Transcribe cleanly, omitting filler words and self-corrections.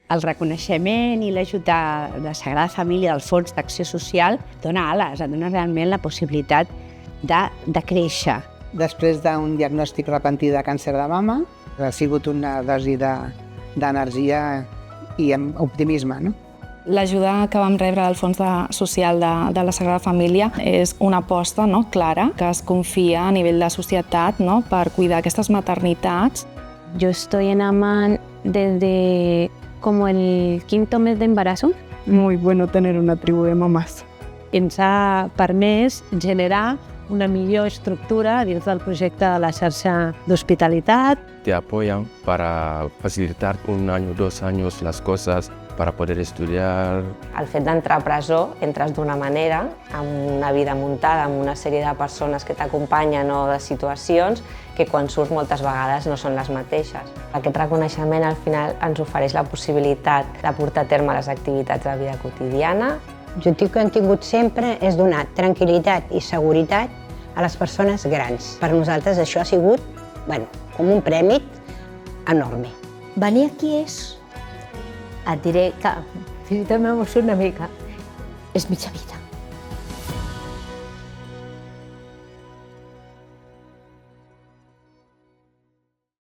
El reconeixement i l'ajut de la Sagrada Família del Fons d'Acció Social dona ales, et dona realment la possibilitat de créixer. Després d'un diagnòstic repentí de càncer de mama, ha sigut una dosi d'energia i amb optimisme, no? L'ajuda que vam rebre del Fons Social de la Sagrada Família és una aposta clara que es confia a nivell de societat per cuidar aquestes maternitats. Yo estoy en Amman desde como el 5º mes de embarazo. Muy bueno tener una tribu de mamás. Ens ha permès generar una millor estructura dins del projecte de la xarxa d'hospitalitat. Te apoyan para facilitar 1 año, 2 años las cosas, para poder estudiar. El fet d'entrar a presó, entres d'una manera, amb una vida muntada, amb una sèrie de persones que t'acompanyen o de situacions que quan surts moltes vegades no són les mateixes. Aquest reconeixement al final ens ofereix la possibilitat de portar a terme les activitats de vida quotidiana. L'objectiu que hem tingut sempre és donar tranquil·litat i seguretat a les persones grans. Per nosaltres això ha sigut, com un premi enorme. Venir aquí et diré que fins i tot m'emociono una mica, és mitja vida.